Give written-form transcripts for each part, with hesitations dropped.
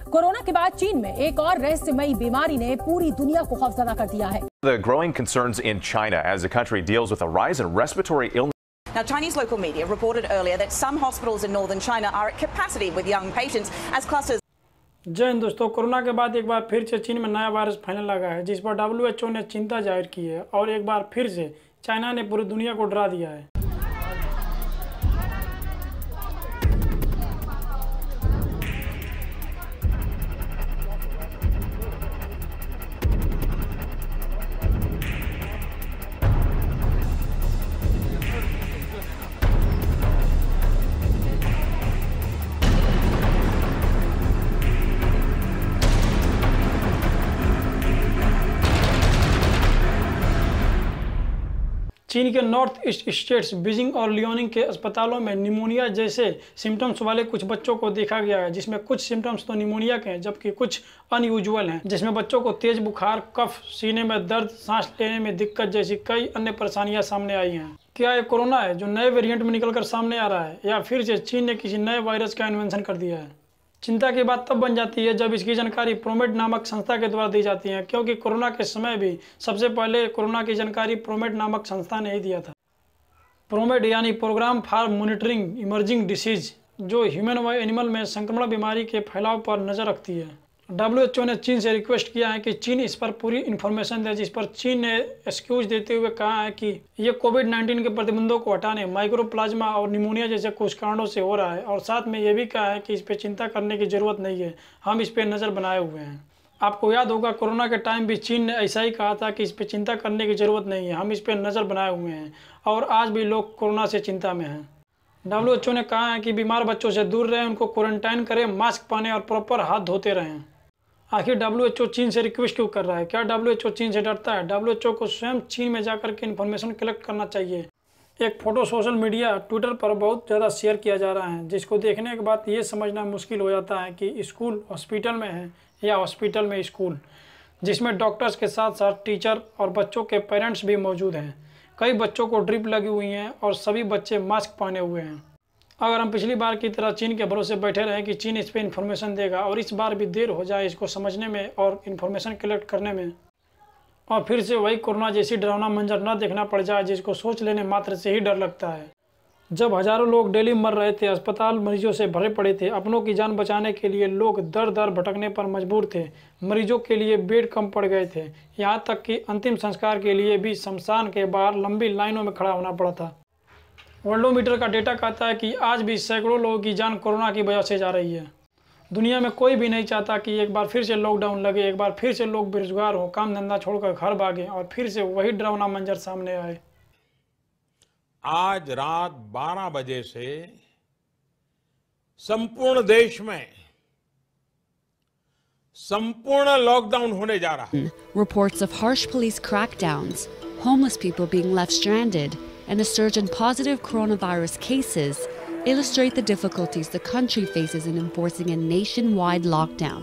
Corona के बाद चीन में एक और रहस्यमयी बीमारी ने पूरी दुनिया को खौफजदा कर दिया है। The growing concerns in China as the country deals with a rise in respiratory illness. Now, Chinese local media reported earlier that some hospitals in northern China are at capacity with young patients as clusters. जय हिंद दोस्तों, corona के बाद एक बार फिर से चीन में नया वायरस फैलने लगा है, जिस पर WHO ने चिंता जाहिर की है और एक बार फिर से चाइना ने पूरी दुनिया को डरा दिया है। चीन के नॉर्थ ईस्ट स्टेट्स बीजिंग और लियोनिंग के अस्पतालों में निमोनिया जैसे सिम्टम्स वाले कुछ बच्चों को देखा गया है, जिसमें कुछ सिम्टम्स तो निमोनिया के हैं जबकि कुछ अनयूजुअल हैं, जिसमें बच्चों को तेज बुखार, कफ, सीने में दर्द, सांस लेने में दिक्कत जैसी कई अन्य परेशानियां सामने आई हैं। क्या ये कोरोना है जो नए वेरिएंट में निकलकर सामने आ रहा है, या फिर से चीन ने किसी नए वायरस का इन्वेंशन कर दिया है? चिंता की बात तब बन जाती है जब इसकी जानकारी प्रोमेड नामक संस्था के द्वारा दी जाती है, क्योंकि कोरोना के समय भी सबसे पहले कोरोना की जानकारी प्रोमेड नामक संस्था ने ही दिया था। प्रोमेड यानी program for monitoring emerging disease, जो ह्यूमन व एनिमल में संक्रमण बीमारी के फैलाव पर नजर रखती है। WHO ने चीन से रिक्वेस्ट किया है कि चीन इस पर पूरी इन्फॉर्मेशन दे, जिस पर चीन ने एक्सक्यूज देते हुए कहा है कि ये कोविड-19 के प्रतिबंधों को हटाने, माइक्रोप्लाज्मा और निमोनिया जैसे कुछ कारणों से हो रहा है, और साथ में ये भी कहा है कि इस पर चिंता करने की जरूरत नहीं है, हम इस पर नज़र बनाए हुए हैं। आपको याद होगा कोरोना के टाइम भी चीन ने ऐसा ही कहा था कि इस पर चिंता करने की जरूरत नहीं है, हम इस पर नज़र बनाए हुए हैं, और आज भी लोग कोरोना से चिंता में हैं। WHO ने कहा है कि बीमार बच्चों से दूर रहें, उनको क्वारंटाइन करें, मास्क पहने और प्रॉपर हाथ धोते रहें। आखिर WHO चीन से रिक्वेस्ट क्यों कर रहा है? क्या WHO चीन से डरता है? WHO को स्वयं चीन में जाकर के इन्फॉर्मेशन कलेक्ट करना चाहिए। एक फ़ोटो सोशल मीडिया ट्विटर पर बहुत ज़्यादा शेयर किया जा रहा है, जिसको देखने के बाद ये समझना मुश्किल हो जाता है कि स्कूल हॉस्पिटल में है या हॉस्पिटल में स्कूल, जिसमें डॉक्टर्स के साथ साथ टीचर और बच्चों के पेरेंट्स भी मौजूद हैं। कई बच्चों को ड्रिप लगी हुई हैं और सभी बच्चे मास्क पहने हुए हैं। अगर हम पिछली बार की तरह चीन के भरोसे बैठे रहें कि चीन इस पर इन्फॉर्मेशन देगा और इस बार भी देर हो जाए इसको समझने में और इन्फॉर्मेशन कलेक्ट करने में, और फिर से वही कोरोना जैसी डरावना मंजर न देखना पड़ जाए जिसको सोच लेने मात्र से ही डर लगता है। जब हजारों लोग डेली मर रहे थे, अस्पताल मरीजों से भरे पड़े थे, अपनों की जान बचाने के लिए लोग दर दर भटकने पर मजबूर थे, मरीजों के लिए बेड कम पड़ गए थे, यहाँ तक कि अंतिम संस्कार के लिए भी शमशान के बाहर लंबी लाइनों में खड़ा होना पड़ा था। वर्ल्डोमीटर का डेटा कहता है कि आज भी सैकड़ों लोगों की जान कोरोना की वजह से जा रही है। दुनिया में कोई भी नहीं चाहता कि एक बार फिर से लॉकडाउन लगे, एक बार फिर से लोग बेरोजगार हो, काम धंधा छोड़कर घर भागें और फिर से वही डरावना मंजर सामने आए। आज रात 12 बजे से संपूर्ण देश में संपूर्ण लॉकडाउन होने जा रहा है। Reports of harsh police crackdowns, homeless people being left stranded, and a surge in positive coronavirus cases illustrate the difficulties the country faces in enforcing a nationwide lockdown.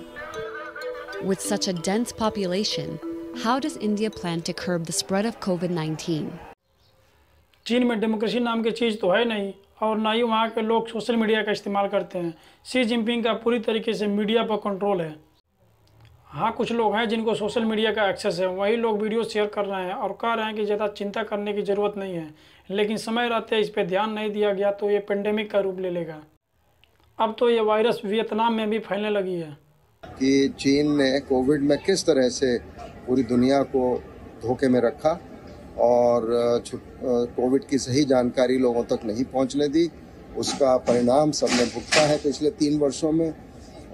With such a dense population, how does India plan to curb the spread of COVID-19? चीन में democracy नाम की चीज़ तो है नहीं, और ना ही वहाँ के लोग सोशल मीडिया का इस्तेमाल करते हैं। शी जिनपिंग का पूरी तरीके से मीडिया पर कंट्रोल है। हाँ, कुछ लोग हैं जिनको सोशल मीडिया का एक्सेस है, वही लोग वीडियो शेयर कर रहे हैं और कह रहे हैं कि ज़्यादा चिंता करने की ज़रूरत नहीं है, लेकिन समय रहते इस पर ध्यान नहीं दिया गया तो ये पेंडेमिक का रूप ले लेगा। अब तो ये वायरस वियतनाम में भी फैलने लगी है। कि चीन ने कोविड में किस तरह से पूरी दुनिया को धोखे में रखा और कोविड की सही जानकारी लोगों तक नहीं पहुंचने दी, उसका परिणाम सबने भुगता है पिछले 3 वर्षों में,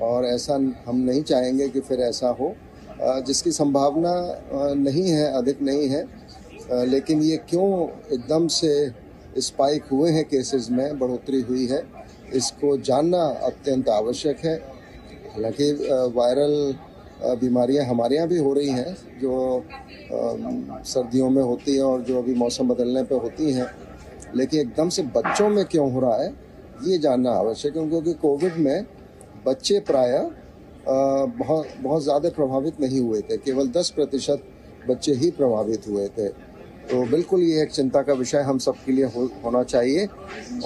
और ऐसा हम नहीं चाहेंगे कि फिर ऐसा हो, जिसकी संभावना नहीं है, अधिक नहीं है, लेकिन ये क्यों एकदम से स्पाइक हुए हैं केसेस में, बढ़ोतरी हुई है, इसको जानना अत्यंत आवश्यक है। हालांकि वायरल बीमारियां हमारे यहाँ भी हो रही हैं, जो सर्दियों में होती हैं और जो अभी मौसम बदलने पे होती हैं, लेकिन एकदम से बच्चों में क्यों हो रहा है ये जानना आवश्यक है, क्योंकि कोविड में बच्चे प्रायः बहुत ज़्यादा प्रभावित नहीं हुए थे, केवल 10% बच्चे ही प्रभावित हुए थे। तो बिल्कुल ये एक चिंता का विषय हम सबके लिए होना चाहिए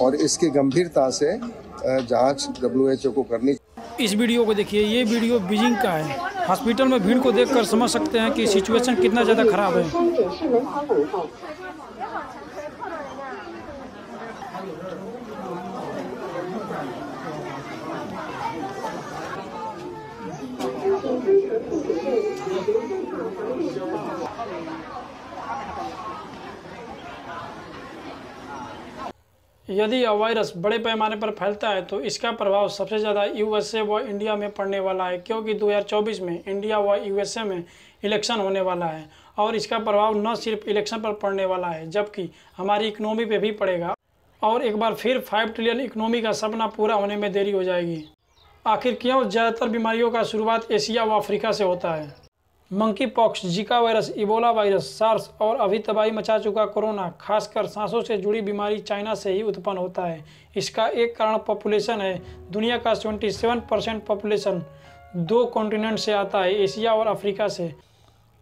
और इसकी गंभीरता से जांच WHO को करनी चाहिए। इस वीडियो को देखिए, ये वीडियो बीजिंग का है। हॉस्पिटल में भीड़ को देखकर समझ सकते हैं कि सिचुएशन कितना ज़्यादा खराब है। यदि यह वायरस बड़े पैमाने पर फैलता है तो इसका प्रभाव सबसे ज़्यादा यूएसए व इंडिया में पड़ने वाला है, क्योंकि 2024 में इंडिया व यूएसए में इलेक्शन होने वाला है और इसका प्रभाव न सिर्फ इलेक्शन पर पड़ने वाला है जबकि हमारी इकोनॉमी पे भी पड़ेगा और एक बार फिर 5 ट्रिलियन इकोनॉमी का सपना पूरा होने में देरी हो जाएगी। आखिर क्यों ज़्यादातर बीमारियों का शुरुआत एशिया व अफ्रीका से होता है? Monkey pox, Zika virus, Ebola virus, SARS और अभी तबाही मचा चुका कोरोना, खासकर सांसों से जुड़ी बीमारी चाइना से ही उत्पन्न होता है। इसका एक कारण पॉपुलेशन है। दुनिया का 27% पॉपुलेशन 2 कॉन्टिनेंट से आता है, एशिया और अफ्रीका से।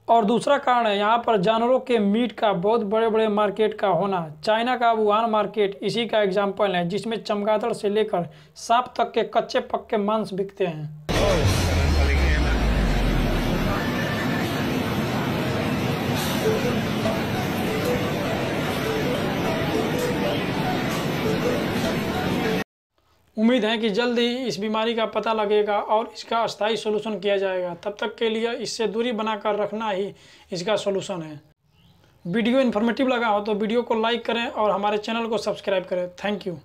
और दूसरा कारण है यहाँ पर जानवरों के मीट का बहुत बड़े बड़े मार्केट का होना। चाइना का वुहान मार्केट इसी का एग्जाम्पल है, जिसमें चमगादड़ से लेकर सांप तक के कच्चे पक्के मांस बिकते हैं। उम्मीद है कि जल्द ही इस बीमारी का पता लगेगा और इसका अस्थायी सलूशन किया जाएगा। तब तक के लिए इससे दूरी बनाकर रखना ही इसका सलूशन है। वीडियो इन्फॉर्मेटिव लगा हो तो वीडियो को लाइक करें और हमारे चैनल को सब्सक्राइब करें। Thank you.